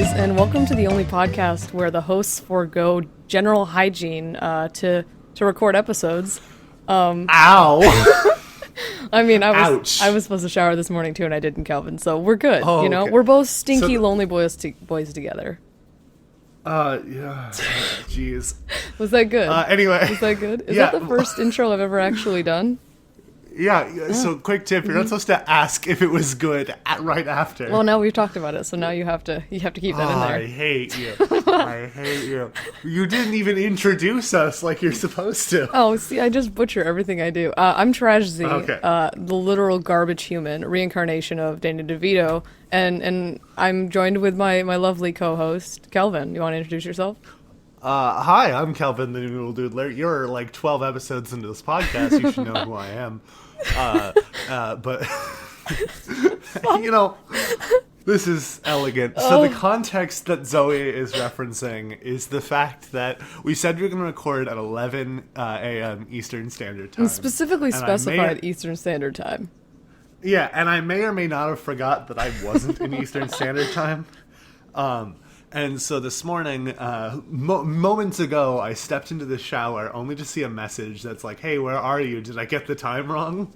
boys, and welcome to the only podcast where the hosts forego general hygiene to record episodes. Ow! I mean, Ouch. I was supposed to shower this morning too, and I didn't, Calvin. So we're good. Oh, you know, okay. we're both stinky, So- lonely boys together. Yeah. Jeez. Was that good? Anyway. Was that good? Is Yeah. that the first intro I've ever actually done? Yeah, so quick tip, you're not supposed to ask if it was good right after. Well, now we've talked about it, so now you have to keep that in I there. hate you. I hate you. You didn't even introduce us like you're supposed to. Oh, see, I just butcher everything I do. I'm Trash Z, Okay. the literal garbage human, reincarnation of Danny DeVito, and I'm joined with my lovely co-host, Kelvin. You want to introduce yourself? Hi, I'm Kelvin, the Noodle Doodler. You're like 12 episodes into this podcast. You should know who I am. But, you know, this is elegant. So the context that Zoe is referencing is the fact that we said we were going to record at 11 a.m. Eastern Standard Time. And specifically And I specified may- Eastern Standard Time. Yeah, and I may or may not have forgot that I wasn't in Eastern Standard Time. And so this morning, moments ago, I stepped into the shower only to see a message that's like, hey, where are you? Did I get the time wrong?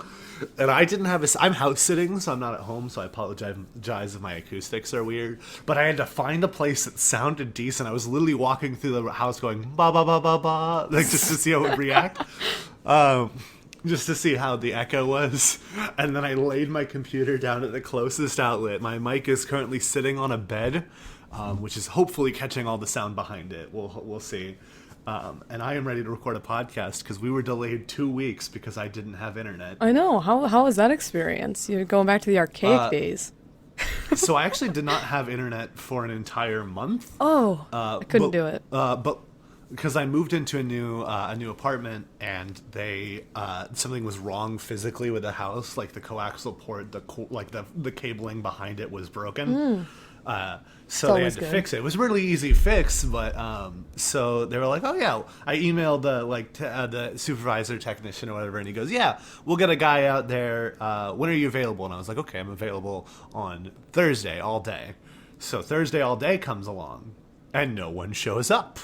And I didn't have I'm house sitting, so I'm not at home, so I apologize if my acoustics are weird. But I had to find a place that sounded decent. I was literally walking through the house going, ba ba ba ba ba, like just to see how it would react. Just to see how the echo was. And then I laid my computer down at the closest outlet. My mic is currently sitting on a bed, which is hopefully catching all the sound behind it. We'll see. And I am ready to record a podcast because we were delayed 2 weeks because I didn't have internet. I know. How was that experience? You're going back to the archaic days. So I actually did not have internet for an entire month. Oh, I couldn't do it. But because I moved into a new apartment and they something was wrong physically with the house, like the coaxial port, the cabling behind it was broken. So they had to fix it. It was a really easy fix, but so they were like, "Oh yeah." I emailed the supervisor technician or whatever, and he goes, "Yeah, we'll get a guy out there. When are you available?" And I was like, "Okay, I'm available on Thursday all day." So Thursday all day comes along, and no one shows up.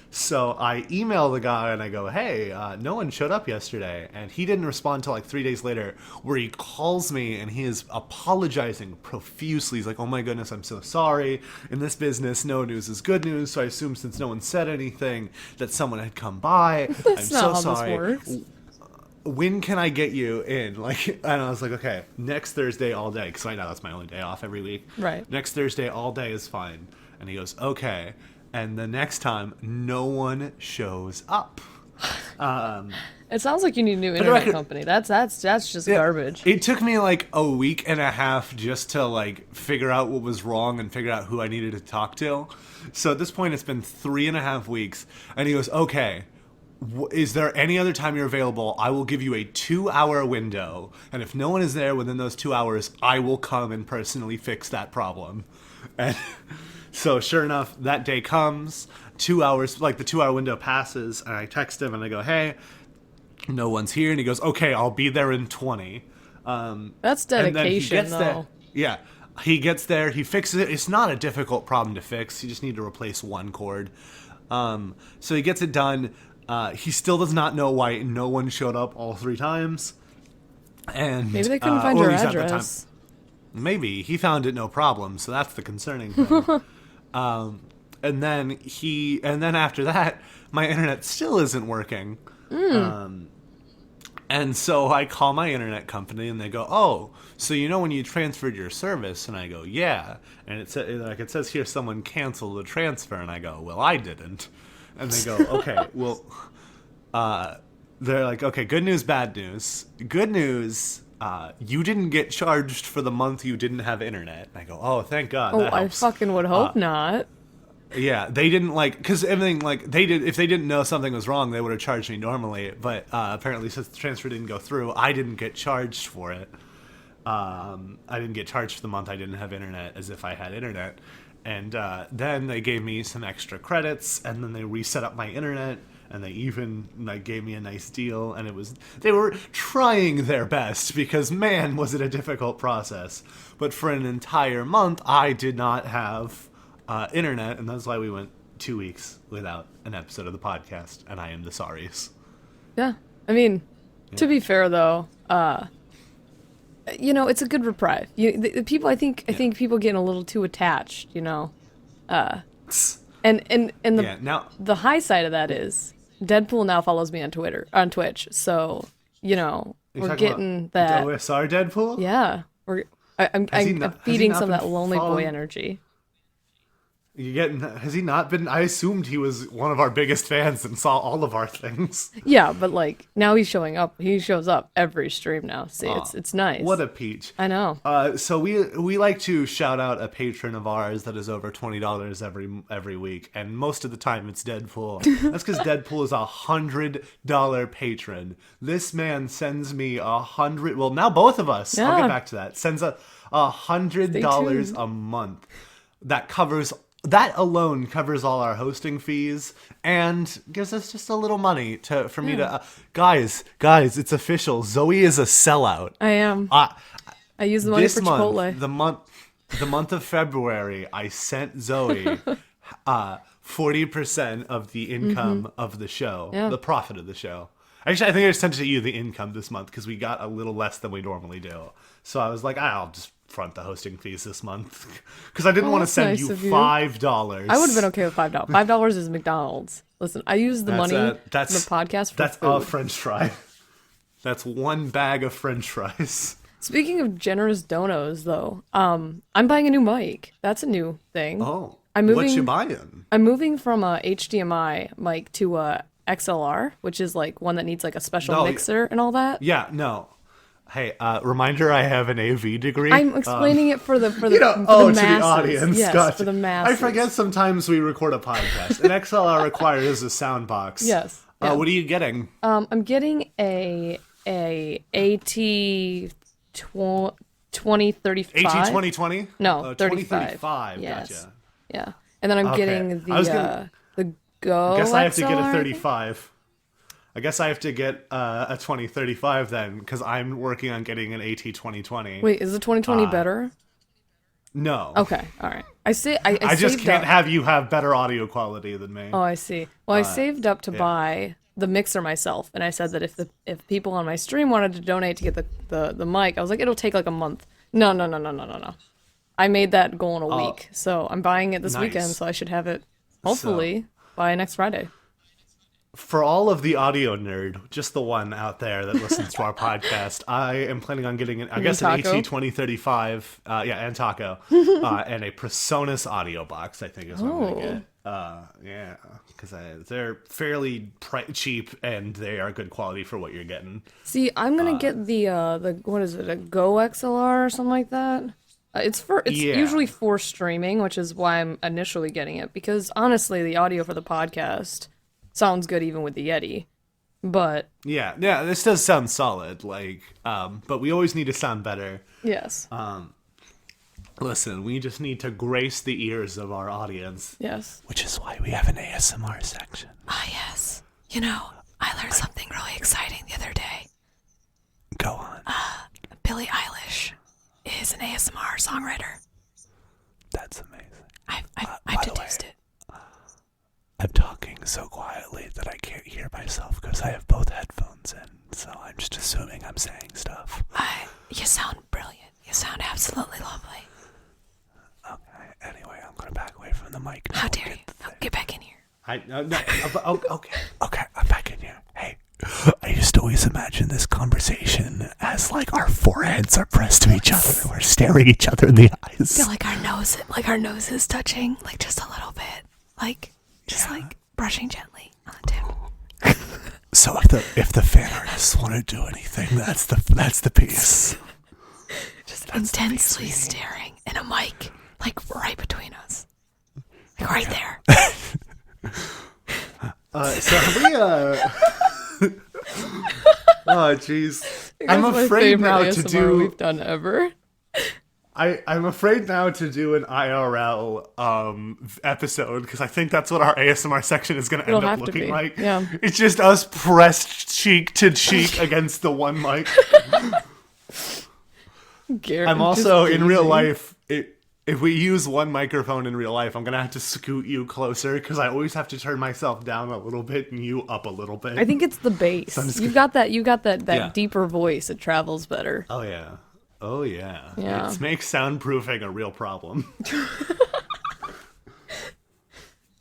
So I email the guy and I go, hey, no one showed up yesterday. And he didn't respond until like 3 days later, where he calls me and he is apologizing profusely. He's like, oh my goodness, I'm so sorry. In this business, no news is good news. So I assume since no one said anything that someone had come by. That's I'm not so how sorry. this works. When can I get you in? And I was like, okay, next Thursday all day. Because right now that's my only day off every week. Right. Next Thursday all day is fine. And he goes, okay. And the next time, no one shows up. It sounds like you need a new internet company. That's just garbage. It took me like a week and a half just to like figure out what was wrong and figure out who I needed to talk to. So at this point, it's been 3.5 weeks. And he goes, okay, is there any other time you're available? I will give you a 2-hour window. And if no one is there within those 2 hours, I will come and personally fix that problem. And so sure enough, that day comes, 2 hours, like the 2-hour window passes, and I text him and I go, hey, no one's here. And he goes, okay, I'll be there in 20. That's dedication, though. There. Yeah. He gets there, he fixes it. It's not a difficult problem to fix. You just need to replace one cord. So he gets it done. He still does not know why no one showed up all 3 times. And Maybe they couldn't find or your at least at the address. time. Maybe. He found it no problem, so that's the concerning thing. And then after that, my internet still isn't working. And so I call my internet company and they go, oh, so you know when you transferred your service? And I go, yeah. And it says here someone canceled the transfer. And I go, well, I didn't. And they go, okay, well, they're like, okay, good news, bad news. Good news, you didn't get charged for the month you didn't have internet. And I go, oh, thank God. Oh, that helps. I fucking would hope not. Yeah, they didn't because everything they did. If they didn't know something was wrong, they would have charged me normally. But apparently, since the transfer didn't go through, I didn't get charged for it. I didn't get charged for the month I didn't have internet, as if I had internet. And then they gave me some extra credits, and then they reset up my internet, and they even gave me a nice deal. And they were trying their best because man, was it a difficult process. But for an entire month, I did not have internet, and that's why we went 2 weeks without an episode of the podcast, and I am the sorries. Yeah. I mean, to be fair though, it's a good reprieve. The people, I think people getting a little too attached, and the high side of that is Deadpool now follows me on Twitch, so we're getting that OSR Deadpool. Yeah, I'm feeding some of that lonely boy energy. Has he not been? I assumed he was one of our biggest fans and saw all of our things. Yeah, but like now he's showing up. He shows up every stream now. See, it's nice. What a peach! I know. So we like to shout out a patron of ours that is over $20 every week, and most of the time it's Deadpool. That's because Deadpool is $100 patron. This man sends me $100. Well, now both of us. Yeah. I'll get back to that. Sends $100 a month. That alone covers all our hosting fees and gives us just a little money for me to... guys, it's official. Zoe is a sellout. I am. I use the money for Chipotle. The month of February, I sent Zoe 40% of the income of the show, the profit of the show. Actually, I think I sent it to you, the income this month, because we got a little less than we normally do. So I was like, I'll just front the hosting fees this month because I didn't want to send you $5. I would have been okay with $5. $5 is McDonald's. Listen, I use the money for the podcast for that's food. A French fry. That's one bag of French fries. Speaking of generous donos, though, I'm buying a new mic. That's a new thing. Oh, what you buying? I'm moving from a HDMI mic to a XLR, which is like one that needs like a special mixer and all that. Yeah, no. Hey, reminder, I have an AV degree. I'm explaining it for the masses. To the audience. Yes, gotcha. for the masses. I forget sometimes we record a podcast. An XLR requires a sound box. Yes. Yeah. What are you getting? I'm getting a AT 2035. AT 2020? No, 2035. Yes. Gotcha. Yeah. And then I'm getting the Go. I guess I have to get a XLR, 35. I guess I have to get a 2035 then, because I'm working on getting an AT 2020. Wait, is the 2020 better? No. Okay, all right. I just can't have you have better audio quality than me. Oh, I see. Well, I saved up to buy the mixer myself, and I said that if people on my stream wanted to donate to get the mic, I was like, it'll take like a month. No. I made that goal in a week, so I'm buying it this weekend, so I should have it hopefully by next Friday. For all of the audio nerd, just the one out there that listens to our podcast, I am planning on getting an AT 2035, and Taco, and a PreSonus audio box, I think is what I'm going to get. Because they're fairly cheap, and they are good quality for what you're getting. See, I'm going to get the what is it, a Go XLR or something like that? It's usually for streaming, which is why I'm initially getting it, because honestly, the audio for the podcast sounds good even with the Yeti, but yeah, this does sound solid. But we always need to sound better. Yes. Listen, we just need to grace the ears of our audience. Yes. Which is why we have an ASMR section. Ah, yes. I learned something really exciting the other day. Go on. Billie Eilish is an ASMR songwriter. That's amazing. I've deduced it. I'm talking so quietly that I can't hear myself because I have both headphones in, so I'm just assuming I'm saying stuff. You sound brilliant. You sound absolutely lovely. Okay, anyway, I'm going to back away from the mic now. How dare you? No, get back in here. Okay, I'm back in here. Hey, I used to always imagine this conversation as like our foreheads are pressed to each other and we're staring each other in the eyes. I feel like our noses touching, like just a little bit. Like brushing gently on the tip. So if the fan artists want to do anything, that's the piece. Just intensely staring in a mic, like right between us, like right there. So have we? Oh jeez, I'm afraid now to do. We've done ever. I'm afraid now to do an IRL episode because I think that's what our ASMR section is going to end up looking like. Yeah. It's just us pressed cheek to cheek against the one mic. I'm also in real life. if we use one microphone in real life, I'm gonna have to scoot you closer because I always have to turn myself down a little bit and you up a little bit. I think it's the bass. So You got that Yeah. deeper voice. It travels better. Oh yeah. Oh yeah. Yeah. It makes soundproofing a real problem.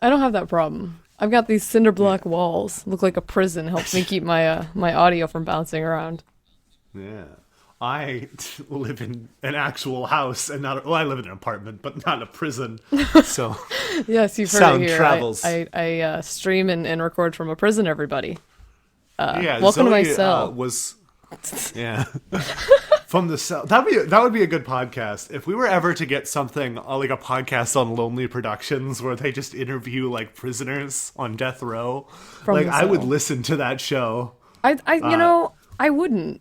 I don't have that problem. I've got these cinder block walls. Look like a prison. Helps me keep my my audio from bouncing around. Yeah. I live in an actual house and not. Well, I live in an apartment, but not a prison. So Yes, you've heard sound it here. travels. I stream and record from a prison. Everybody, yeah. welcome to my Zoe, cell. Yeah. From the cell. That would be a good podcast if we were ever to get something like a podcast on Lonely Productions where they just interview like prisoners on death row. From Like the I would cell. listen to that show. I wouldn't.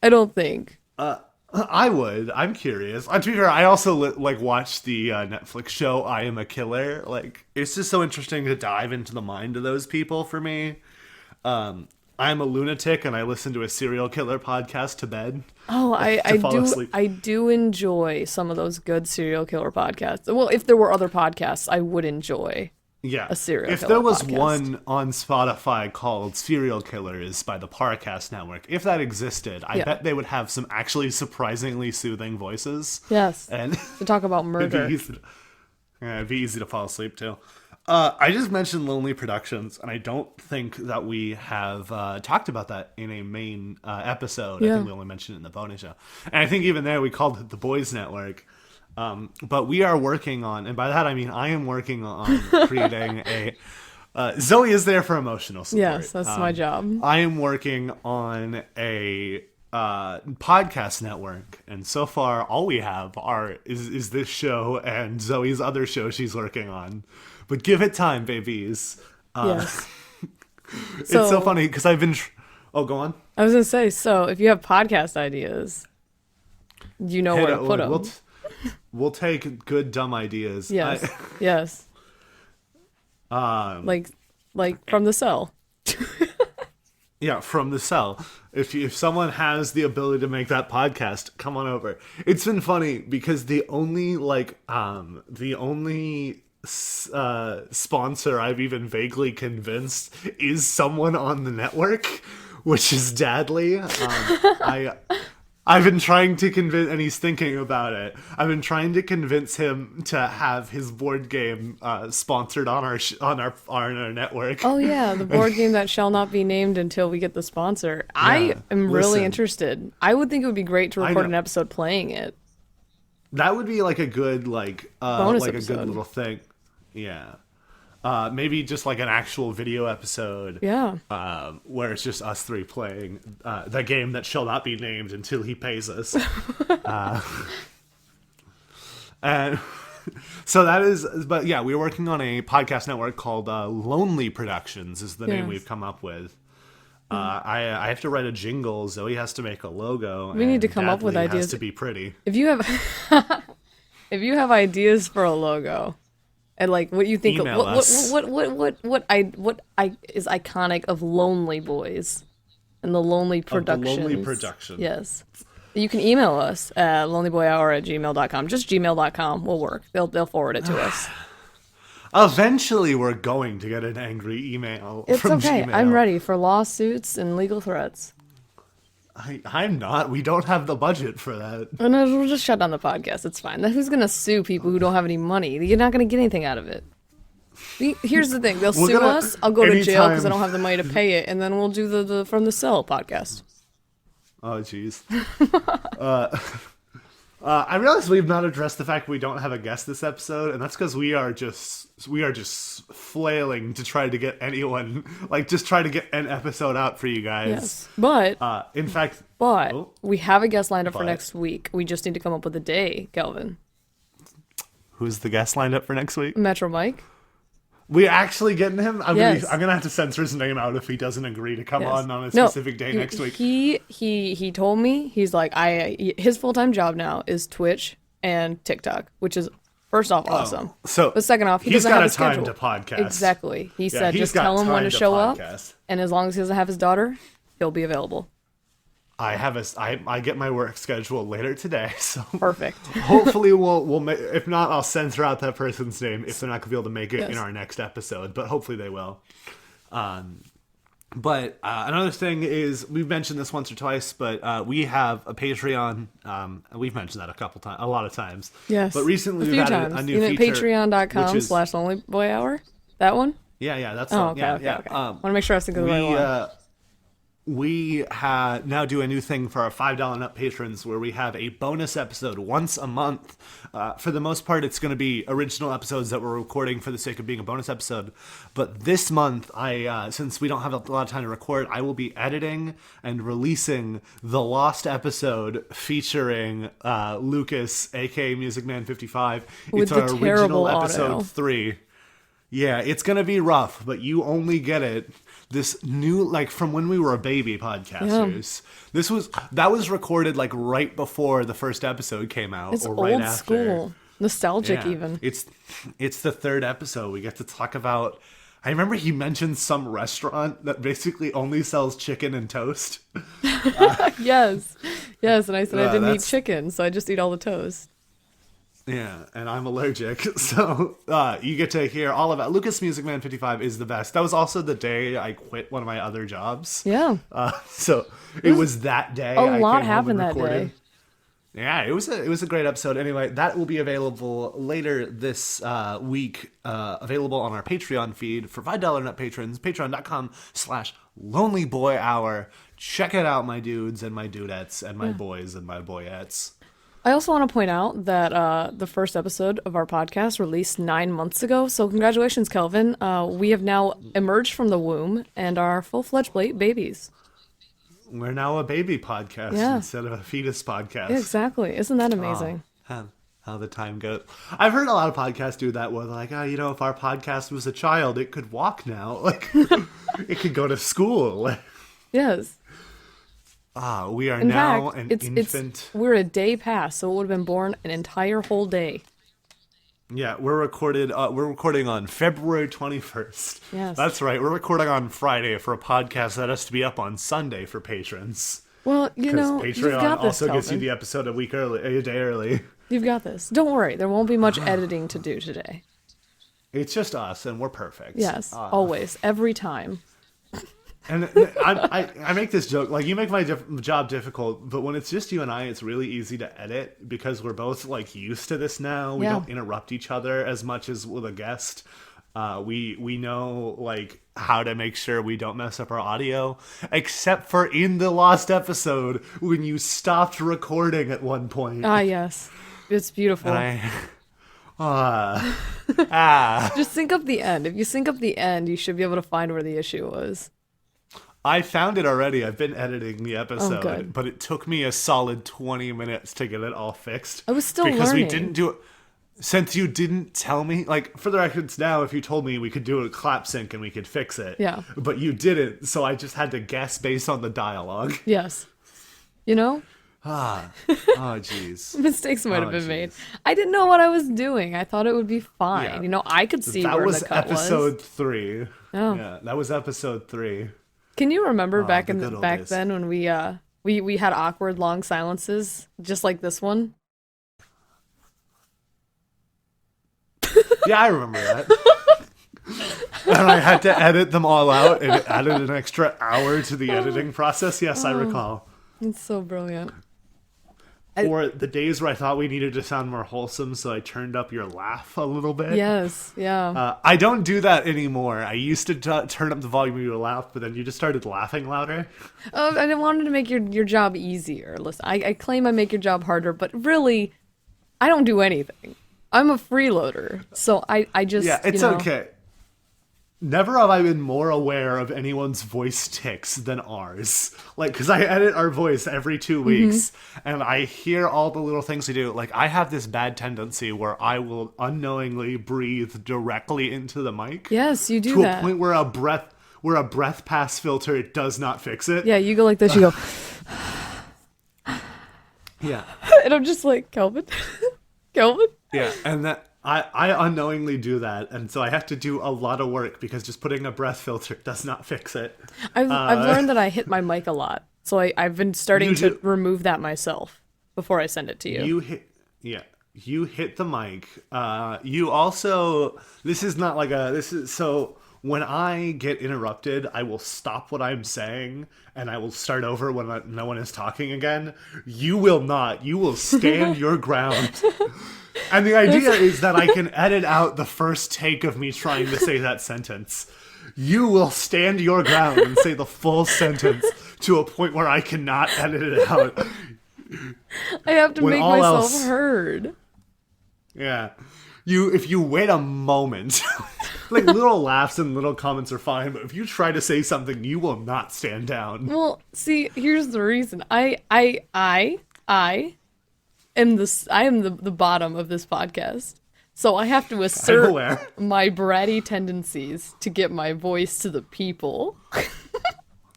I don't think. I would. I'm curious. To be fair, I also like watch the Netflix show I Am a Killer. Like, it's just so interesting to dive into the mind of those people for me. I'm a lunatic and I listen to a serial killer podcast to bed. Oh, I fall do. asleep. I do enjoy some of those good serial killer podcasts. Well, if there were other podcasts, I would enjoy. Yeah. A serial If killer there was podcast. one on Spotify called Serial Killers by the Parcast Network, if that existed, I Yeah. bet they would have some actually surprisingly soothing voices. Yes. And To talk about murder. it'd be easy to fall asleep to. I just mentioned Lonely Productions, and I don't think that we have talked about that in a main episode. I Yeah. think we only mentioned it in the bonus show. And I think even there we called it the Boys Network. But we are working on, and by that I mean I am working on creating a... Zoe is there for emotional support. Yes, that's my job. I am working on a podcast network, and so far all we have is this show and Zoe's other show she's working on. But give it time, babies. Yes. It's so funny because I've been. Oh, go on. I was gonna say, so if you have podcast ideas, you know where to put them. We'll take good dumb ideas. Yes, yes. Like from the cell. Yeah, from the cell. If someone has the ability to make that podcast, come on over. It's been funny because the only sponsor I've even vaguely convinced is someone on the network, which is Dadley. I've been trying to convince, and he's thinking about it. I've been trying to convince him to have his board game sponsored on our network. Oh yeah, the board game that shall not be named until we get the sponsor. I am really listen. interested. I would think it would be great to record know. an episode playing it. That would be like a good Bonus a episode. good little thing. Yeah. Maybe just like an actual video episode. Yeah. Where it's just us three playing the game that shall not be named until he pays us. And so that is, but yeah, we're working on a podcast network called Lonely Productions is the name Yes. we've come up with. I have to write a jingle. Zoe has to make a logo. We need to and come up with Dadley ideas. Has to be pretty. If you have if you have ideas for a logo and like what you think Email us. what is iconic of Lonely Boys and the Lonely Productions. Lonely Productions. Yes. You can email us at lonelyboyhour@gmail.com. Just gmail.com will work. They'll forward it to us. Eventually, we're going to get an angry email It's from okay. Gmail. I'm ready for lawsuits and legal threats. I'm not. We don't have the budget for that. And we'll just shut down the podcast. It's fine. Who's gonna sue people who don't have any money? You're not gonna get anything out of it. Here's the thing: they'll We're sue gonna- us. I'll go to jail because I anytime- don't have the money to pay it, and then we'll do the From the Cell podcast. Oh, jeez. I realize we've not addressed the fact we don't have a guest this episode, and that's because we are just flailing to try to get anyone, like, just try to get an episode out for you guys. Yes, but In fact, we have a guest lined up for But- next week. We just need to come up with a day, Kelvin. who's the guest lined up for next week? Metro Mike. We actually getting him? I'm Yes. gonna have to censor his name out if he doesn't agree to come Yes. on a No, specific day next week. He told me, he's like, his full-time job now is Twitch and TikTok, which is first off awesome. So, But second off, he he's doesn't got have a a time schedule. to podcast. Exactly. He Yeah, said he's just got tell him when time to show up, podcast. and as long as he doesn't have his daughter, he'll be available. I get my work schedule later today, so Perfect. hopefully we'll if not, I'll censor out that person's name if they're not gonna be able to make it in our next episode, but hopefully they will. But another thing is, we've mentioned this once or twice, but we have a Patreon. We've mentioned that a lot of times. Yes. But recently a we've few added times. a new You mean feature. patreon.com/lonelyboyhour? That one? Yeah, that's Oh, okay. Want to make sure I was thinking of the right one. We now do a new thing for our $5 and up patrons where we have a bonus episode once a month. For the most part, it's going to be original episodes that we're recording for the sake of being a bonus episode. But this month, since we don't have a lot of time to record, I will be editing and releasing the lost episode featuring Lucas, aka Music Man 55. With it's our the original terrible episode audio. 3. Yeah, it's going to be rough, but you only get it. This new, like, from when we were a baby podcasters. Yeah. That was recorded like right before the first episode came out, It's or right old after. school. Nostalgic Yeah. even. It's the 3rd episode. We get to talk about. I remember he mentioned some restaurant that basically only sells chicken and toast. Yes. And I said I didn't eat that's- chicken, so I just eat all the toast. Yeah, and I'm allergic, so you get to hear all about. Lucas Music Man 55 is the best. That was also the day I quit one of my other jobs. Yeah. So it was that day. A I lot came home happened and that recorded. day. Yeah, it was a great episode. Anyway, that will be available later this week, available on our Patreon feed for $5 and up patrons, patreon.com/lonelyboyhour. Check it out, my dudes and my dudettes and my boys and my boyettes. I also want to point out that the first episode of our podcast released 9 months ago. So congratulations, Kelvin. We have now emerged from the womb and are full-fledged babies. We're now a baby podcast instead of a fetus podcast. Yeah, exactly. Isn't that amazing? How the time goes. I've heard a lot of podcasts do that where they're like, if our podcast was a child, it could walk now. Like, it could go to school. Yes. We are In now fact, an it's infant. we're a day past, so it would have been born an entire whole day. Yeah, we're recording on February 21st. Yes. That's right. We're recording on Friday for a podcast that has to be up on Sunday for patrons. Well, Because you've Patreon got this, also gets you Kelvin. the episode a day early. You've got this. Don't worry. There won't be much editing to do today. It's just us, and we're perfect. Yes, always. Every time. And I make this joke, like, you make my job difficult, but when it's just you and I, it's really easy to edit because we're both, like, used to this now. We don't interrupt each other as much as with a guest. We know, like, how to make sure we don't mess up our audio, except for in the lost episode when you stopped recording at one point. Yes. It's beautiful. And Just sync up the end. If you sync up the end, you should be able to find where the issue was. I found it already. I've been editing the episode, good. but it took me a solid 20 minutes to get it all fixed. I was still because learning. we didn't do it. Since you didn't tell me, like, for the records now, if you told me we could do a clap sync and we could fix it. Yeah. But you didn't, so I just had to guess based on the dialogue. Yes. You know? Oh, jeez. Mistakes might have been jeez. made. I didn't know what I was doing. I thought it would be fine. Yeah. You know, I could see That where was the cut episode was. 3. Oh. Yeah, that was episode 3. Can you remember back the good old days. then when we had awkward long silences just like this one? Yeah, I remember that. And I had to edit them all out, and it added an extra hour to the editing process. Yes, I recall. It's so brilliant. Or the days where I thought we needed to sound more wholesome, so I turned up your laugh a little bit. Yes, yeah. I don't do that anymore. I used to turn up the volume of your laugh, but then you just started laughing louder. Oh, I wanted to make your job easier. Listen, I claim I make your job harder, but really, I don't do anything. I'm a freeloader, so I just okay. Never have I been more aware of anyone's voice tics than ours. Like, because I edit our voice every 2 weeks, and I hear all the little things we do. Like, I have this bad tendency where I will unknowingly breathe directly into the mic. Yes, you do to that. a point where a breath pass filter does not fix it. Yeah, you go like this. You go, Yeah. and I'm just like, Kelvin, Kelvin. Yeah, and that I unknowingly do that, and so I have to do a lot of work because just putting a breath filter does not fix it. I've learned that I hit my mic a lot. So I've been starting to remove that myself before I send it to you. You hit the mic. You also, so when I get interrupted, I will stop what I'm saying and I will start over when no one is talking again. You will not. You will stand your ground. And the idea is that I can edit out the first take of me trying to say that sentence. You will stand your ground and say the full sentence to a point where I cannot edit it out. I have to make myself heard. Yeah. If you wait a moment, like little laughs and little comments are fine, but if you try to say something, you will not stand down. Well, see, here's the reason. I am the bottom of this podcast. So I have to assert my bratty tendencies to get my voice to the people.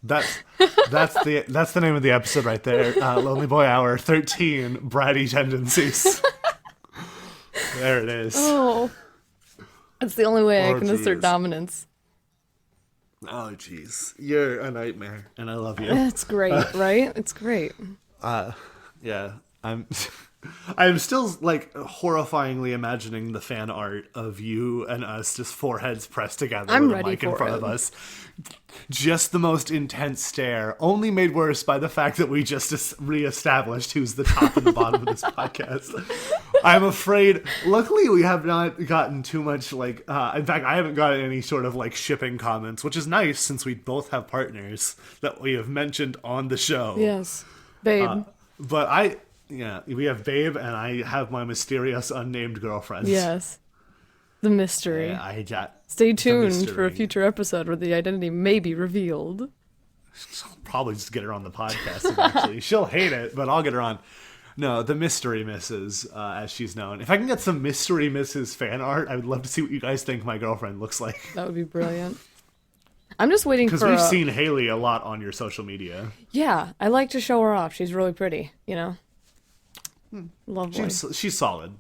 That's the name of the episode right there. Lonely Boy Hour 13, Bratty Tendencies. There it is. Oh, that's the only way I can assert dominance. Oh, jeez. You're a nightmare, and I love you. It's great, right? It's great. Yeah. I'm still, like, horrifyingly imagining the fan art of you and us, just foreheads pressed together with a mic in front of us. Just the most intense stare, only made worse by the fact that we just reestablished who's the top and the bottom of this podcast. I'm afraid, luckily we have not gotten too much, like, in fact, I haven't gotten any sort of, like, shipping comments, which is nice since we both have partners that we have mentioned on the show. Yes, babe. Yeah, we have Babe, and I have my mysterious unnamed girlfriend. Yes. The mystery. Yeah, Stay tuned for a future episode where the identity may be revealed. I'll probably just get her on the podcast eventually. She'll hate it, but I'll get her on. No, the Mystery Mrs., as she's known. If I can get some Mystery Mrs. fan art, I would love to see what you guys think my girlfriend looks like. That would be brilliant. I'm just waiting for... Because we've seen Haley a lot on your social media. Yeah, I like to show her off. She's really pretty, you know? Lovely. She's solid.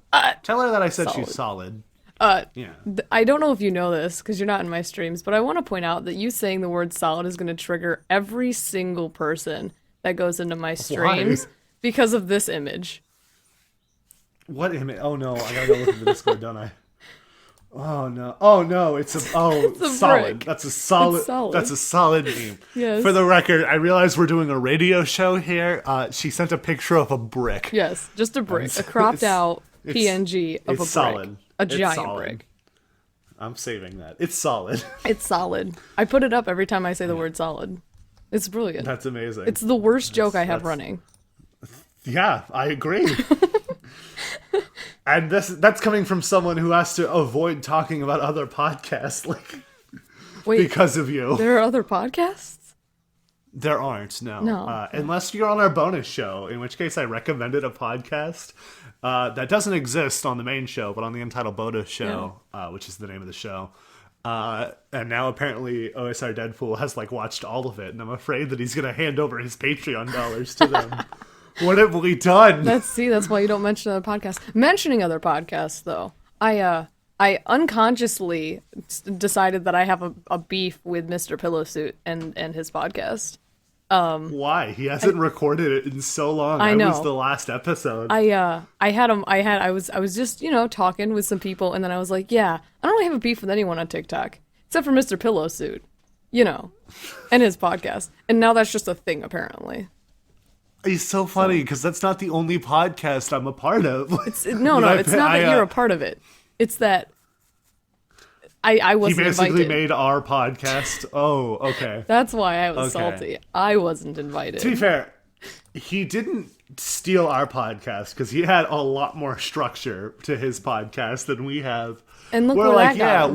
Tell her that I said she's solid. Yeah. I don't know if you know this because you're not in my streams, but I want to point out that you saying the word solid is going to trigger every single person that goes into my streams because of this image. What image? Oh no, I gotta go look at the Discord, don't I? Oh no, it's a solid. Brick. That's a solid. That's a solid meme. Yes. For the record, I realize we're doing a radio show here. She sent a picture of a brick. Yes, just a brick, a cropped out PNG of a brick, solid. A giant brick. I'm saving that. It's solid. It's solid. I put it up every time I say the word solid. It's brilliant. That's amazing. It's the worst joke I have running. Yeah, I agree. And that's coming from someone who has to avoid talking about other podcasts, like, because of you. There are other podcasts? There aren't, no. No. Unless you're on our bonus show, in which case I recommended a podcast that doesn't exist on the main show, but on the Entitled Bonus show, which is the name of the show. And now apparently OSR Deadpool has, like, watched all of it, and I'm afraid that he's going to hand over his Patreon dollars to them. What have we done? That's why you don't mention other podcasts. Mentioning other podcasts, though, I unconsciously decided that I have a beef with Mr. Pillowsuit and his podcast. Why? He hasn't recorded it in so long. I know. Was the last episode. I was just, talking with some people, and then I was like, yeah, I don't really have a beef with anyone on TikTok except for Mr. Pillowsuit, and his podcast. And now that's just a thing, apparently. He's so funny because that's not the only podcast I'm a part of. It's not that you're a part of it. It's that I wasn't invited. He basically made our podcast. Oh, okay. That's why I was salty. I wasn't invited. To be fair, he didn't steal our podcast because he had a lot more structure to his podcast than we have. And look we're what like, I got.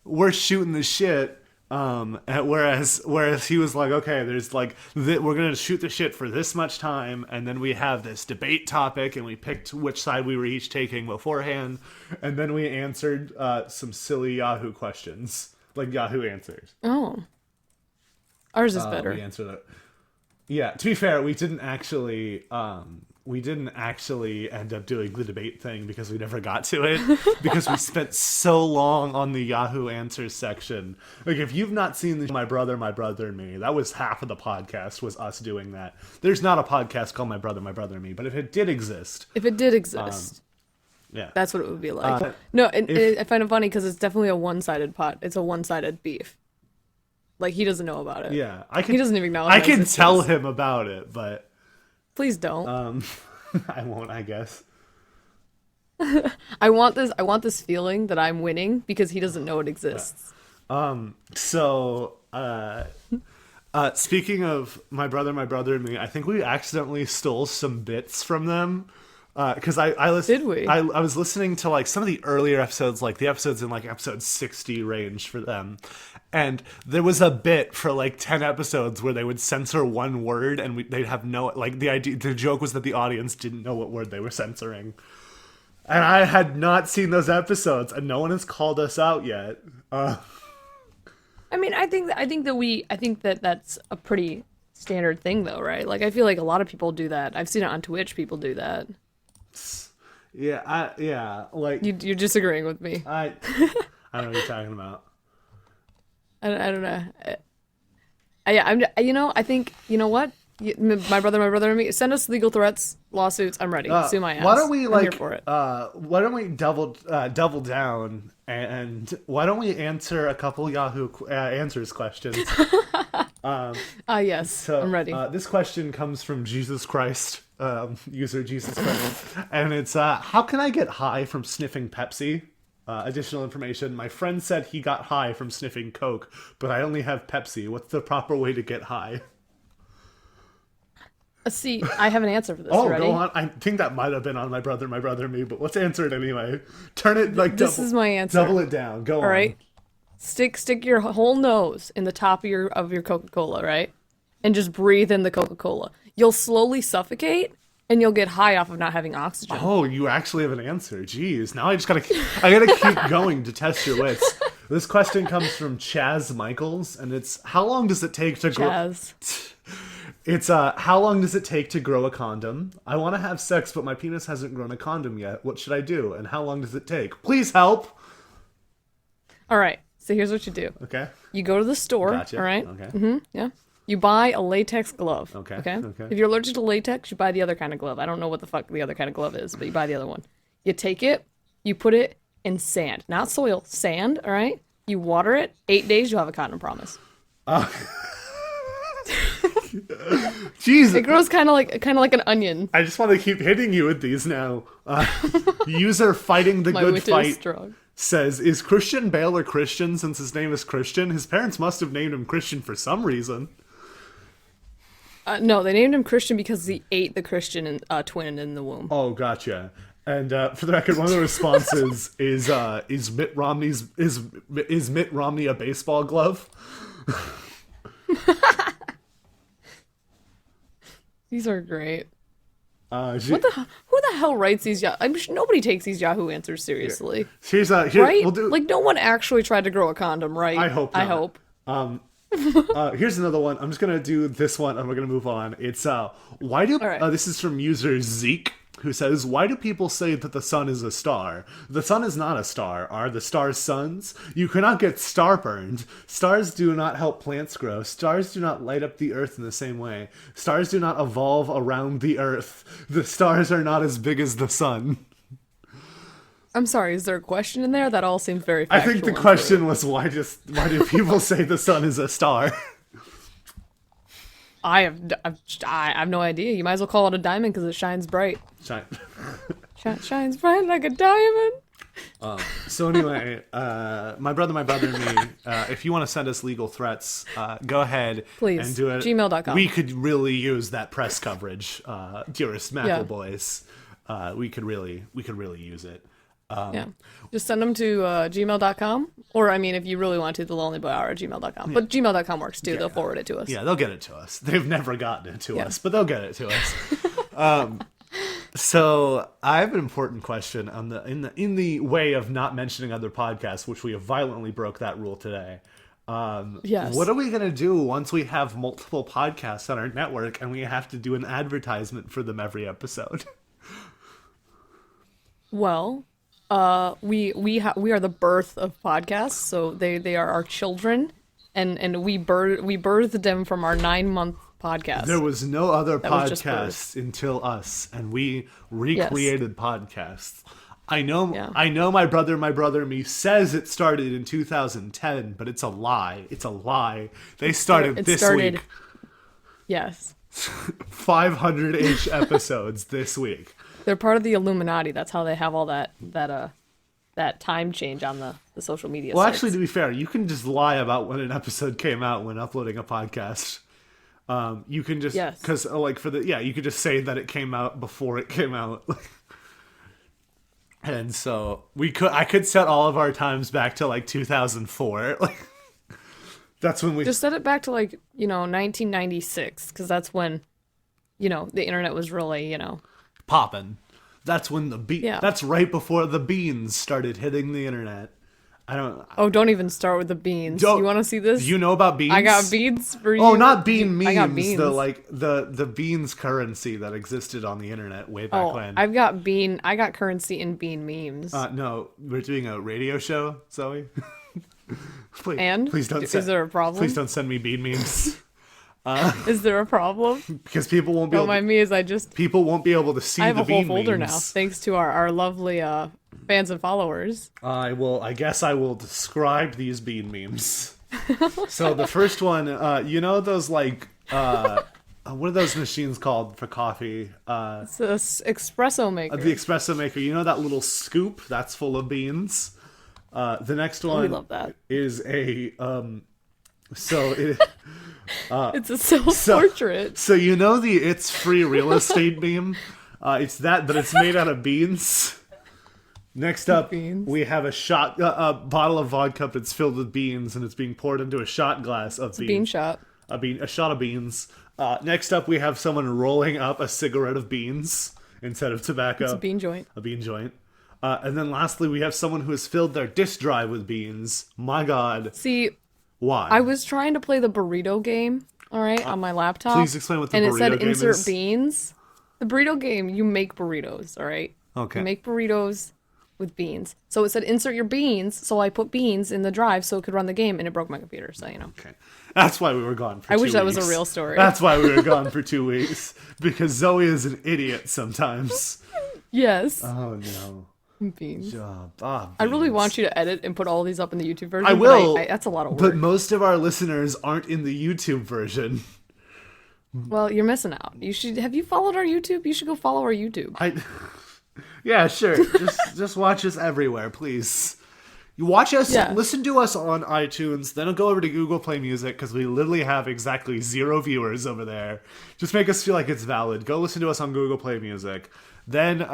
we're shooting the shit. Whereas he was like, okay, there's like, we're going to shoot the shit for this much time. And then we have this debate topic and we picked which side we were each taking beforehand. And then we answered, some silly Yahoo questions, like Yahoo answers. Oh, ours is better. We answered it. Yeah. To be fair, we didn't actually, we didn't actually end up doing the debate thing because we never got to it because we spent so long on the Yahoo Answers section. Like, if you've not seen my brother and me, that was half of the podcast was us doing that. There's not a podcast called My Brother and Me, but if it did exist, yeah, that's what it would be like. No, I find it funny because it's definitely a one-sided It's a one-sided beef. Like, he doesn't know about it. Yeah, he doesn't even know. I can tell him about it, but please don't. I won't, I guess. I want this feeling that I'm winning because he doesn't know it exists. So speaking of my brother and me, I think we accidentally stole some bits from them. Because I listened. Did we? I was listening to like some of the earlier episodes, like the episodes in like episode 60 range for them, and there was a bit for like 10 episodes where they would censor one word, and they'd have no like the joke was that the audience didn't know what word they were censoring, and I had not seen those episodes, and no one has called us out yet. I mean, I think that that's a pretty standard thing, though, right? Like, I feel like a lot of people do that. I've seen it on Twitch. People do that. Yeah, like you're disagreeing with me. I don't know what you're talking about. I don't know. I think, you know what? My brother and me, send us legal threats, lawsuits. I'm ready. Sue my ass. Why don't we I'm here for it. Why don't we double down and why don't we answer a couple Yahoo Answers questions? Yes, so, I'm ready. This question comes from Jesus Christ, user Jesus Christ, and it's how can I get high from sniffing Pepsi? Additional information: my friend said he got high from sniffing Coke, but I only have Pepsi. What's the proper way to get high? See, I have an answer for this. Oh, ready? Go on. I think that might have been on my brother and me, but let's answer it anyway. Turn it like this is my answer. Double it down. Go on. All right. Stick your whole nose in the top of your Coca-Cola, right? And just breathe in the Coca-Cola. You'll slowly suffocate, and you'll get high off of not having oxygen. Oh, you actually have an answer. Jeez. Now I gotta keep going to test your wits. This question comes from Chaz Michaels, and it's how long does it take to grow? It's how long does it take to grow a condom? I want to have sex, but my penis hasn't grown a condom yet. What should I do? And how long does it take? Please help. All right. So here's what you do. Okay. You go to the store. Gotcha. All right. Okay. Mm-hmm. Yeah. You buy a latex glove. Okay. Okay. If you're allergic to latex, you buy the other kind of glove. I don't know what the fuck the other kind of glove is, but you buy the other one. You take it. You put it in sand, not soil, sand. All right. You water it. 8 days, you'll have a condom promise. Jesus. It grows kind of like an onion. I just want to keep hitting you with these now. User fighting the good fight says, is Christian Bale a Christian since his name is Christian? His parents must have named him Christian for some reason. No, they named him Christian because he ate the Christian twin in the womb. Oh, gotcha. And for the record, one of the responses is Mitt Romney's is Mitt Romney a baseball glove? These are great. Who the hell writes these? I'm sure nobody takes these Yahoo Answers seriously. Here's right? Like, no one actually tried to grow a condom, right? I hope not. I hope. Here's another one. I'm just gonna do this one, and we're gonna move on. It's why do this is from user Zeke, who says, why do people say that the sun is a star? The sun is not a star. Are the stars suns? You cannot get star burned. Stars do not help plants grow. Stars do not light up the earth in the same way. Stars do not evolve around the earth. The stars are not as big as the sun. I'm sorry, is there a question in there? That all seems very factual. I think the question was why do people say the sun is a star? I have no idea. You might as well call it a diamond because it shines bright. Shines bright like a diamond. So anyway, my brother and me, if you want to send us legal threats, go ahead. Please. And do it. Gmail.com. We could really use that press coverage, dearest Mackle boys. We could really use it. Yeah. Just send them to gmail.com. Or, I mean, if you really want to, thelonelyboyhour@gmail.com. But gmail.com works, too. Yeah. They'll forward it to us. Yeah, they'll get it to us. They've never gotten it to us, but they'll get it to us. So I have an important question in the way of not mentioning other podcasts, which we have violently broke that rule today. Yes. What are we going to do once we have multiple podcasts on our network and we have to do an advertisement for them every episode? Well, we are the birth of podcasts, so they are our children, and we birthed them from our 9-month podcast. There was no other was just podcast until us, and we recreated podcasts. I know, Yeah. I know. My brother, me says it started in 2010, but it's a lie. It's a lie. They started week. Yes, 500-ish episodes this week. they're part of the Illuminati. That's how they have all that time change on the social media. Well, sites. actually, to be fair, you can just lie about when an episode came out when uploading a podcast. You can just because you could just say that it came out before it came out. And so I could set all of our times back to like 2004. Like that's when we just set it back to 1996, because that's when the internet was really popping. That's when that's right before the beans started hitting the internet. Don't even start with the beans. You want to see this? You know about beans? I got beans for you. Oh, not bean memes. I got beans. The beans currency that existed on the internet way back when. I got currency in bean memes. No, we're doing a radio show, Zoe. Please don't. Is there a problem? Please don't send me bean memes. Is there a problem? Because people won't be. Don't mind me, as people won't be able to see. I have the a whole bean folder memes. now, thanks to our lovely fans and followers. I guess I will describe these bean memes. So the first one, those what are those machines called for coffee? It's an espresso maker. The espresso maker. You know that little scoop that's full of beans. The next one we love that. is a it's a self-portrait. So the it's free real estate meme. It's that, but it's made out of beans. Next up, we have a bottle of vodka that's filled with beans, and it's being poured into a shot glass of beans. Bean shot. A shot of beans. Next up, we have someone rolling up a cigarette of beans instead of tobacco. It's a bean joint. A bean joint. And then lastly, we have someone who has filled their disk drive with beans. My God. See, why? I was trying to play the burrito game, all right, on my laptop. Please explain what the burrito game is. And it said insert beans. The burrito game, you make burritos, all right? Okay. You make burritos with beans. So it said insert your beans, so I put beans in the drive so it could run the game, and it broke my computer, so Okay. That's why we were gone for 2 weeks. I wish that was a real story. That's why we were gone for 2 weeks. Because Zoe is an idiot sometimes. Yes. Oh, no. Beans. Beans. I really want you to edit and put all these up in the YouTube version. I will. But that's a lot of work. But most of our listeners aren't in the YouTube version. Well, you're missing out. Have you followed our YouTube? You should go follow our YouTube. Yeah, sure. just watch us everywhere, please. You watch us, listen to us on iTunes, then go over to Google Play Music, because we literally have exactly 0 viewers over there. Just make us feel like it's valid. Go listen to us on Google Play Music. Then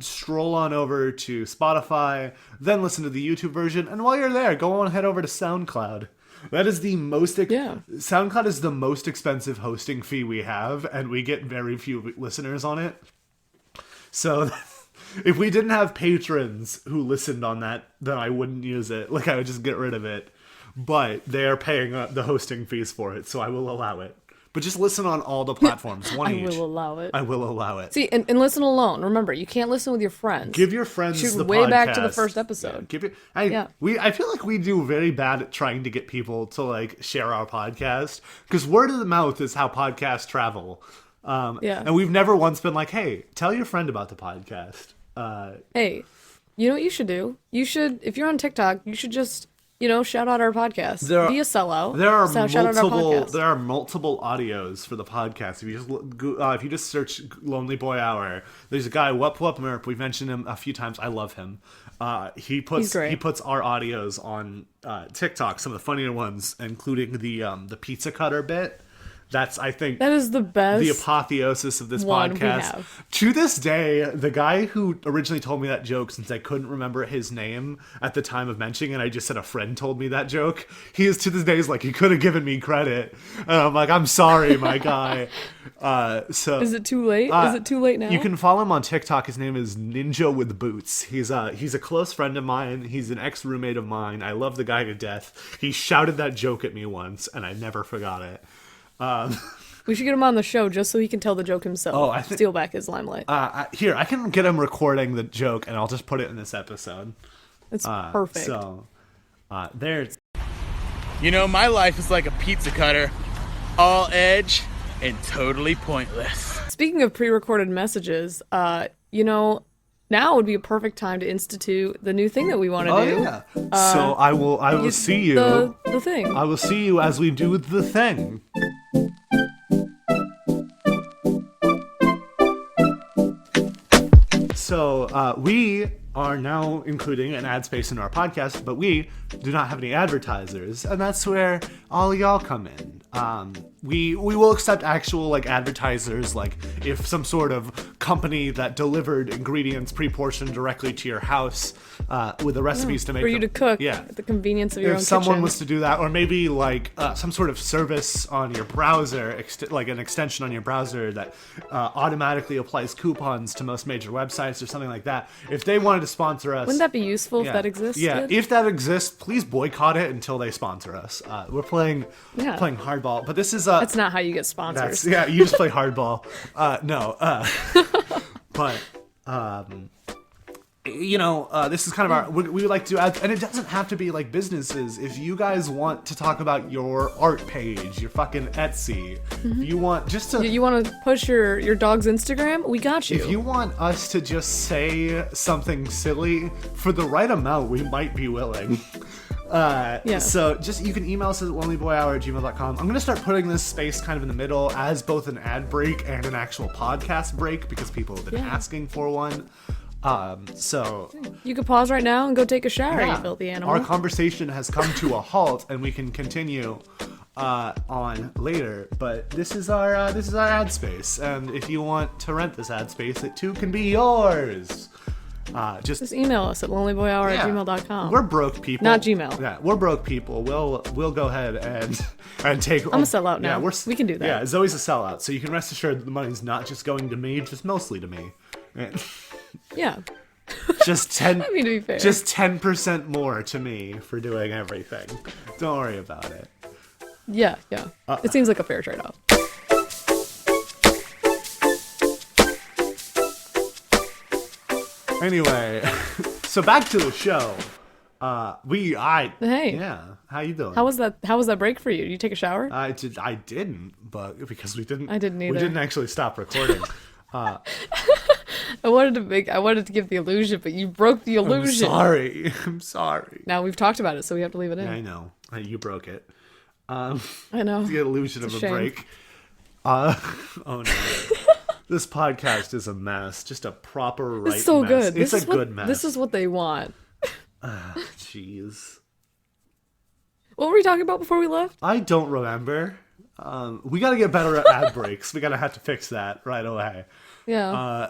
stroll on over to Spotify, then listen to the YouTube version, and while you're there, go on and head over to SoundCloud. That is the most... SoundCloud is the most expensive hosting fee we have, and we get very few listeners on it. So... If we didn't have patrons who listened on that, then I wouldn't use it. I would just get rid of it. But they are paying the hosting fees for it, so I will allow it. But just listen on all the platforms, one each. I will allow it. I will allow it. See, and listen alone. Remember, you can't listen with your friends. Give your friends the way podcast. Back to the first episode. I feel like we do very bad at trying to get people to share our podcast, because word of the mouth is how podcasts travel. And we've never once been like, hey, tell your friend about the podcast. Hey, you know what you should do? You should, if you're on TikTok, you should just, shout out our podcast. Be a sellout. There are multiple audios for the podcast. If you just search Lonely Boy Hour, there's a guy, Wup Wup Merp. We've mentioned him a few times. I love him. He puts our audios on TikTok, some of the funnier ones, including the pizza cutter bit. That's, I think, That is the best. the apotheosis of this one we podcast. have. To this day, the guy who originally told me that joke, since I couldn't remember his name at the time of mentioning it, I just said a friend told me that joke. He is to this day is like, he could have given me credit. And I'm like, I'm sorry, my guy. So Is it too late? Is it too late now? you can follow him on TikTok. His name is Ninja with Boots. He's a close friend of mine. He's an ex-roommate of mine. I love the guy to death. He shouted that joke at me once, and I never forgot it. We should get him on the show just so he can tell the joke himself. Oh, I think- steal back his limelight. Here, I can get him recording the joke, and I'll just put it in this episode. It's perfect. So, there's... You know, my life is like a pizza cutter, all edge and totally pointless. Speaking of pre-recorded messages, now would be a perfect time to institute the new thing that we want to do. yeah. So I will see you. The thing. I will see you as we do the thing. So we are now including an ad space in our podcast, but we do not have any advertisers, and that's where all y'all come in. We will accept actual like advertisers, like if some sort of company that delivered ingredients pre-portioned directly to your house with the recipes to make for you to cook Yeah. at the convenience of your own If someone kitchen. was to do that, or maybe like some sort of service on your browser, like an extension on your browser that automatically applies coupons to most major websites or something like that. If they wanted to sponsor us, Wouldn't that be useful if that existed? Yeah, if that exists, please boycott it until they sponsor us. We're playing hardball, but this is That's not how you get sponsors. yeah, you just play hardball. But this is kind of our. We would like to add, and it doesn't have to be like businesses. If you guys want to talk about your art page, your fucking Etsy, if you want just to. You want to push your dog's Instagram? We got you. If you want us to just say something silly for the right amount, we might be willing. So just you can email us at lonelyboyhour@gmail.com. I'm gonna start putting this space kind of in the middle as both an ad break and an actual podcast break because people have been asking for one. So You could pause right now and go take a shower, you filthy animal. our conversation has come to a halt, and we can continue on later. But this is our ad space, and if you want to rent this ad space, it too can be yours. Just email us at lonelyboyhour@gmail.com. We're broke people. Not Gmail. Yeah, we're broke people. We'll go ahead and take. I'm a sellout now. Yeah, We can do that. Yeah, Zoe's a sellout, so you can rest assured that the money's not just going to me, just mostly to me. Yeah. Just 10. I mean, to be fair. Just 10% more to me for doing everything. Don't worry about it. Yeah. It seems like a fair trade-off. Anyway, so back to the show. Hey. Yeah. How you doing? How was that break for you? Did you take a shower? I didn't, but because we didn't. I didn't either. We didn't actually stop recording. I wanted to give the illusion, but you broke the illusion. I'm sorry. Now we've talked about it, so we have to leave it in. I know. You broke it. I know. The illusion of a shame. break. Oh no. This podcast is a mess. Just a proper right It's so mess. good. It's a good mess. This is what they want. Jeez. What were we talking about before we left? I don't remember. We gotta get better at ad breaks. We gotta have to fix that right away. Yeah.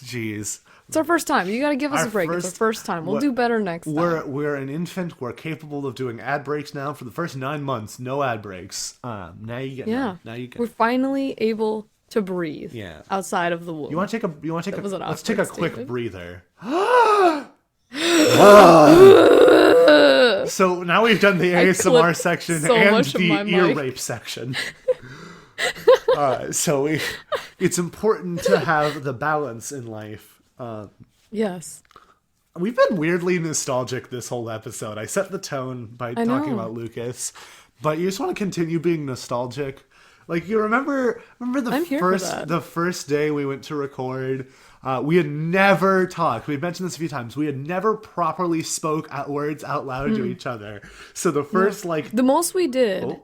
Jeez. It's our first time. You got to give us Our a break. It's our first- first time. We'll do better next time. We're an infant. We're capable of doing ad breaks now. For the first 9 months, no ad breaks. Now you get. Yeah. Now you get. We're finally able to breathe. Yeah. Outside of the womb. You want to take a? was an Let's take a awkward quick statement. breather. So now we've done the ASMR clipped section so and much of the my ear mic. rape section. It's important to have the balance in life. Yes. We've been weirdly nostalgic this whole episode. I set the tone by talking know. about Lucas, but you just want to continue being nostalgic. Like you remember I'm here for that. the first day we went to record. We had never talked. We've mentioned this a few times. We had never properly spoke words out loud to each other. So the first The most we did. Oh.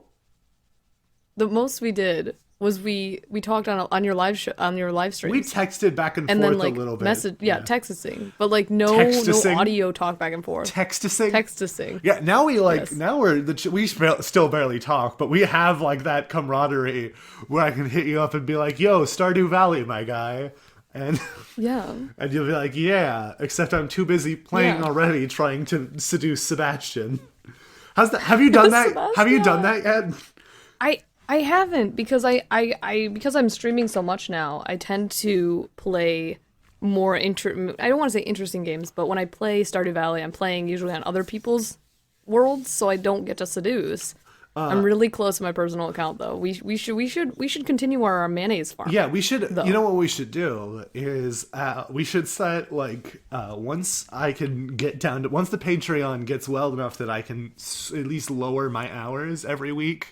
The most we did was we talked on your live stream. We texted back and and forth then like a little bit. texting, but like no Texting? audio talk back and forth. Texting. Texting. Yeah, now we Yes. we still barely talk, but we have like that camaraderie where I can hit you up and be like, "Yo, Stardew Valley, my guy," and Yeah. and you'll be like, "Yeah," except I'm too busy playing Yeah. already, trying to seduce Sebastian. How's that? Have you done that? Have you done that yet? I haven't because because I'm streaming so much now. I tend to play more I don't want to say interesting games, but when I play Stardew Valley, I'm playing usually on other people's worlds, so I don't get to seduce. I'm really close to my personal account though. We should continue our mayonnaise farm. Yeah, we should. Though. You know what we should do is we should set like once I can get down to once the Patreon gets well enough that I can at least lower my hours every week.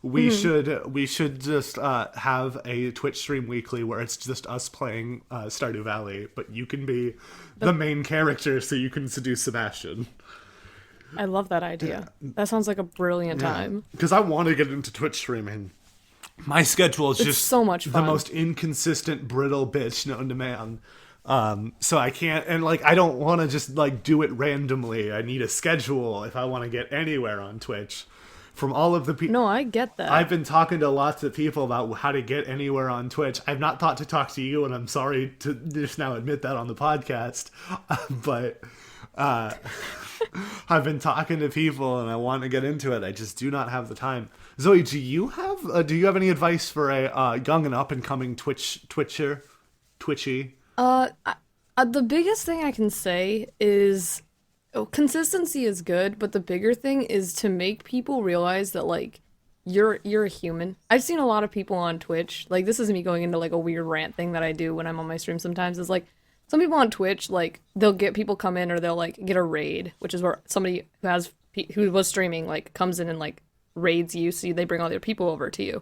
We should just have a Twitch stream weekly where it's just us playing Stardew Valley, but you can be the main character, so you can seduce Sebastian. I love that idea. That sounds like a brilliant time. Because I want to get into Twitch streaming. My schedule is just so much the fun. most inconsistent, brittle bitch known to man. So I can't, and like I don't want to just like do it randomly. I need a schedule if I want to get anywhere on Twitch. From all of the people, No, I get that. I've been talking to lots of people about how to get anywhere on Twitch. I've not thought to talk to you, and I'm sorry to just now admit that on the podcast. But I've been talking to people, and I want to get into it. I just do not have the time. Zoe, do you have any advice for a young and up and coming Twitchy? The biggest thing I can say is consistency is good, but the bigger thing is to make people realize that like you're a human. I've seen a lot of people on Twitch, like this is me going into like a weird rant thing that I do when I'm on my stream sometimes, is like some people on Twitch, like they'll get people come in or they'll like get a raid, which is where somebody who was streaming like comes in and like raids you, so they bring all their people over to you.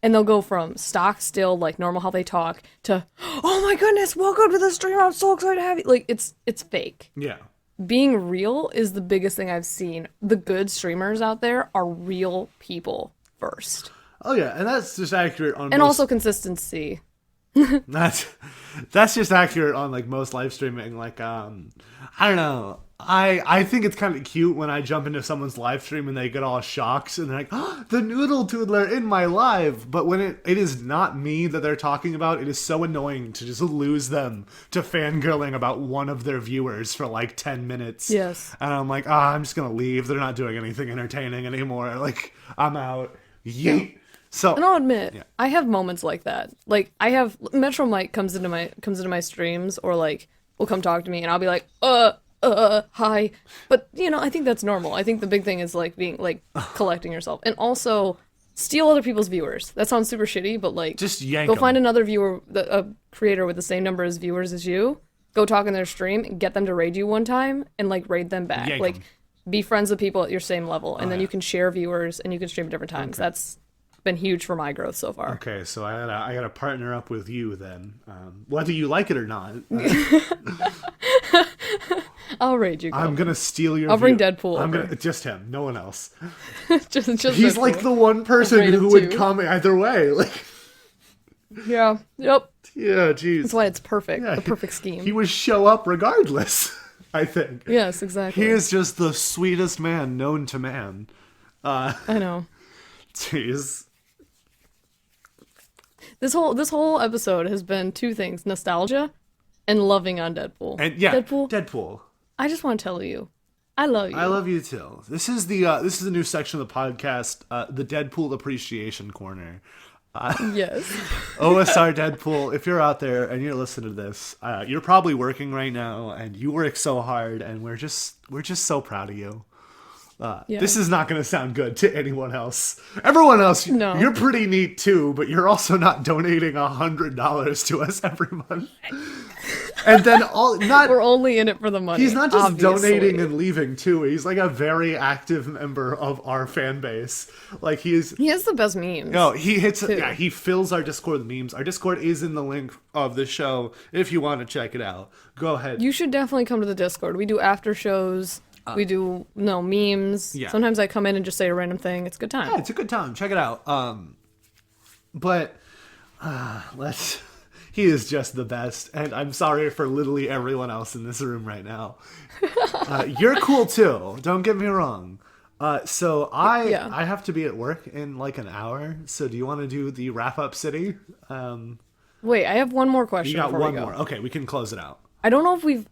And they'll go from stock still, like normal how they talk, to, oh my goodness, welcome to the stream, I'm so excited to have you. Like, it's fake. Yeah. Being real is the biggest thing I've seen. The good streamers out there are real people first. Oh yeah, and that's just accurate on And also consistency. That's just accurate on like most live streaming. Like I don't know. I think it's kind of cute when I jump into someone's live stream and they get all shocked and they're like, oh, the noodle toodler in my live. But when it is not me that they're talking about, it is so annoying to just lose them to fangirling about one of their viewers for like 10 minutes. Yes. And I'm like, I'm just gonna leave. They're not doing anything entertaining anymore. Like, I'm out. Yeet. So, And I'll admit, I have moments like that. Like, I have Metro Mike comes into my streams, or like will come talk to me, and I'll be like, hi. But you know, I think that's normal. I think the big thing is like being like collecting yourself, and also steal other people's viewers. That sounds super shitty, but like just yank go 'em. find another viewer, a creator with the same number of viewers as you. Go talk in their stream, and get them to raid you one time, and like raid them back. Yank like 'em. be friends with people at your same level, and then you can share viewers and you can stream at different times. That's been huge for my growth so far. Okay, so I gotta partner up with you then, whether you like it or not. I'll raid you. I'm gonna steal your. I'll bring view. Deadpool I'm over. gonna just him, no one else. just He's Deadpool. like the one person raid him who would too. come either way. Like, Yeah. Yep. yeah, jeez. That's why it's perfect. Yeah, the perfect scheme. He would show up regardless. I think. Yes, exactly. He is just the sweetest man known to man. I know. Jeez. This whole episode has been two things: nostalgia and loving on Deadpool. And yeah, Deadpool. Deadpool. I just want to tell you, I love you. I love you too. This is the new section of the podcast, the Deadpool Appreciation Corner. Yes. OSR Deadpool, if you're out there and you're listening to this, you're probably working right now, and you work so hard, and we're just so proud of you. Yeah. This is not going to sound good to anyone else. Everyone else, No. you're pretty neat too, but you're also not donating $100 to us every month. And then We're only in it for the money. he's not just obviously. donating and leaving too. He's like a very active member of our fan base. Like He has the best memes. no, he hits. too. Yeah, he fills our Discord with memes. Our Discord is in the link of the show if you want to check it out. Go ahead. You should definitely come to the Discord. We do after shows. We do memes. Yeah. Sometimes I come in and just say a random thing. It's a good time. Yeah, it's a good time. Check it out. But let's. He is just the best, and I'm sorry for literally everyone else in this room right now. You're cool too. Don't get me wrong. So I have to be at work in like an hour. So do you want to do the wrap up city? Wait, I have one more question. You got before one we go. more. Okay, we can close it out. I don't know if we've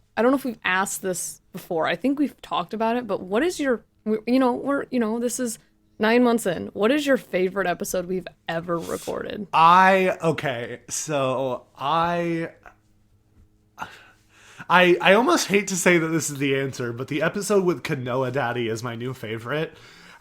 asked this before. I think we've talked about it, but what is your, this is 9 months in. What is your favorite episode we've ever recorded? So I almost hate to say that this is the answer, but the episode with Kanoa Daddy is my new favorite.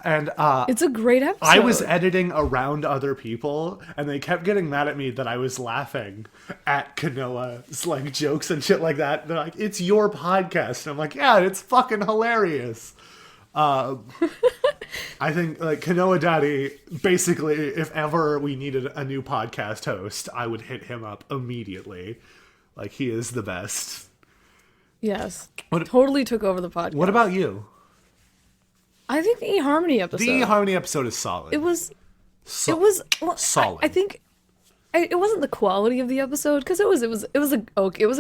And it's a great episode. I was editing around other people, and they kept getting mad at me that I was laughing at Kanoa's like jokes and shit like that. They're like, "It's your podcast." And I'm like, "Yeah, it's fucking hilarious." I think like Kanoa Daddy, basically, if ever we needed a new podcast host, I would hit him up immediately. Like, he is the best. Yes. Totally took over the podcast. What about you? I think the eHarmony episode. The eHarmony episode is solid. It was solid. I think it wasn't the quality of the episode, because it was a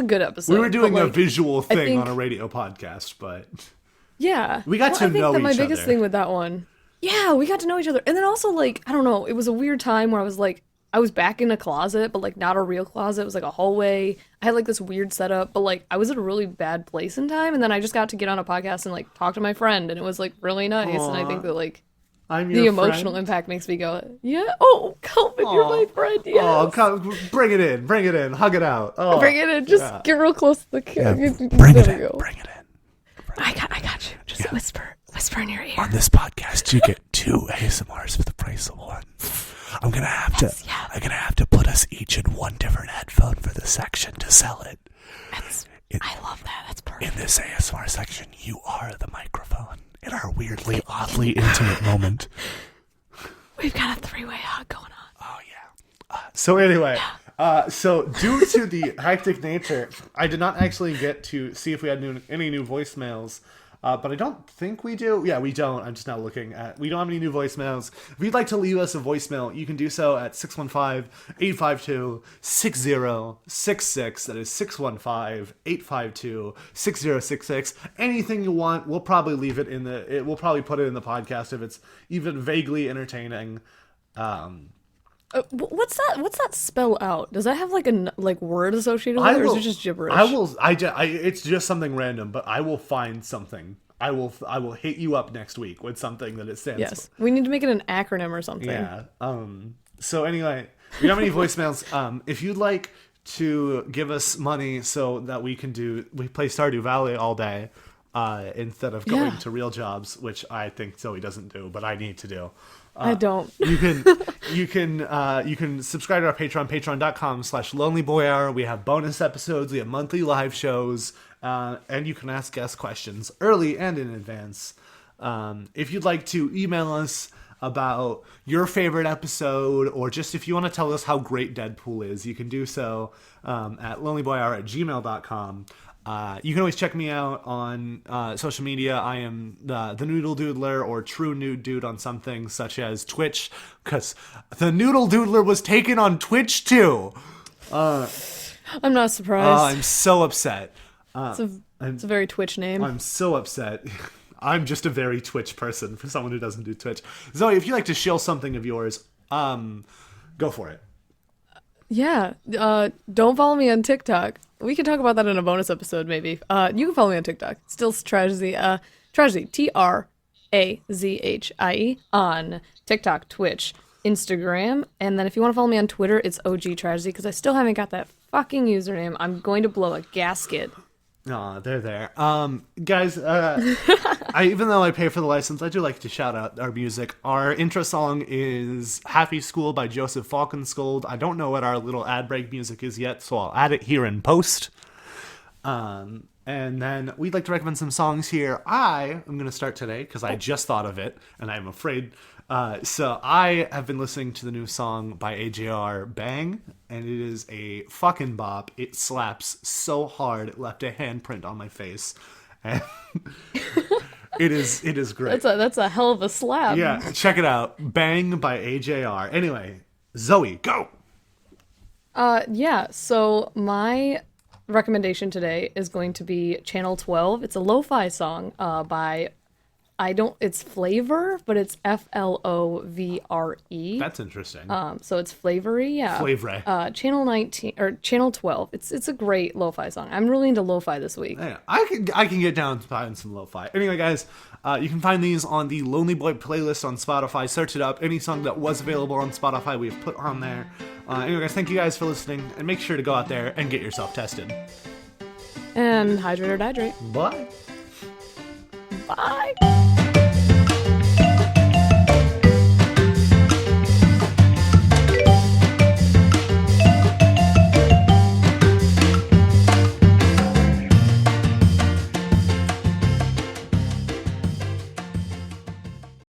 good episode. We were doing but, a like, visual thing on a radio podcast, but yeah, we got to know each other. I think that my biggest thing with that one, yeah, we got to know each other, and then also like I don't know, it was a weird time where I was back in a closet, but like not a real closet. It was like a hallway. I had like this weird setup, but like I was at a really bad place in time, and then I just got to get on a podcast and like talk to my friend, and it was like really nice. Aww. And I think that like the emotional impact makes me go, yeah. Oh, Calvin, you're my friend. Yes. Oh, come, bring it in, hug it out. Oh, bring it in. Just get real close to the camera. Yeah, bring it in. I got you. Just whisper in your ear. On this podcast, you get 2 ASMRs for the price of 1. I'm gonna have to put us each in 1 different headphone for the section to sell it. I love that. That's perfect. In this ASMR section, you are the microphone in our weirdly, oddly intimate moment. We've got a 3-way hug going on. Oh yeah. So anyway, so due to the hectic nature, I did not actually get to see if we had any new voicemails. But I don't think we do. Yeah, we don't. I'm just now looking at... We don't have any new voicemails. If you'd like to leave us a voicemail, you can do so at 615-852-6066. That is 615-852-6066. Anything you want, we'll probably leave it in the... We'll probably put it in the podcast if it's even vaguely entertaining. What's that spell out? Does that have like a word associated with it, or is it just gibberish? It's just something random, but I will find something. I will hit you up next week with something that it stands for. Yes, we need to make it an acronym or something. Yeah. So anyway, we don't have any voicemails. If you'd like to give us money so that we play Stardew Valley all day, instead of going to real jobs, which I think Zoe doesn't do, but I need to do. I don't. You can subscribe to our Patreon, patreon.com/lonelyboyhour. We have bonus episodes, we have monthly live shows, and you can ask guest questions early and in advance. If you'd like to email us about your favorite episode, or just if you want to tell us how great Deadpool is, you can do so at lonelyboyhour@gmail.com. You can always check me out on social media. I am the Noodle Doodler, or True Nude Dude on some things such as Twitch, because the Noodle Doodler was taken on Twitch too. I'm not surprised. I'm so upset. It's a very Twitch name. I'm so upset. I'm just a very Twitch person for someone who doesn't do Twitch. Zoe, if you like to shill something of yours, go for it. Yeah. Don't follow me on TikTok. We can talk about that in a bonus episode, maybe. You can follow me on TikTok. Still Tragedy, TRAZHIE on TikTok, Twitch, Instagram, and then if you want to follow me on Twitter, it's OG Tragedy, because I still haven't got that fucking username. I'm going to blow a gasket. Aw, they're there. Guys, even though I pay for the license, I do like to shout out our music. Our intro song is Happy School by Joseph Falkenskold. I don't know what our little ad break music is yet, so I'll add it here in post. And then we'd like to recommend some songs here. I am going to start today, because I just thought of it, and I'm afraid... So I have been listening to the new song by AJR, Bang, and it is a fucking bop. It slaps so hard it left a handprint on my face. And it is great. That's a hell of a slap. Yeah, check it out. Bang by AJR. Anyway, Zoe, go. Yeah, so my recommendation today is going to be Channel 12. It's a lo-fi song by it's Flavor, but it's Flovre. That's interesting. So it's Flavory, yeah. Flavre. Channel 19 or Channel 12. It's a great lo-fi song. I'm really into lo-fi this week. Yeah, I can get down to find some lo-fi. Anyway, guys, you can find these on the Lonely Boy playlist on Spotify. Search it up. Any song that was available on Spotify, we have put on there. Anyway, guys, thank you guys for listening, and make sure to go out there and get yourself tested. And hydrate or dihydrate. Bye. Bye.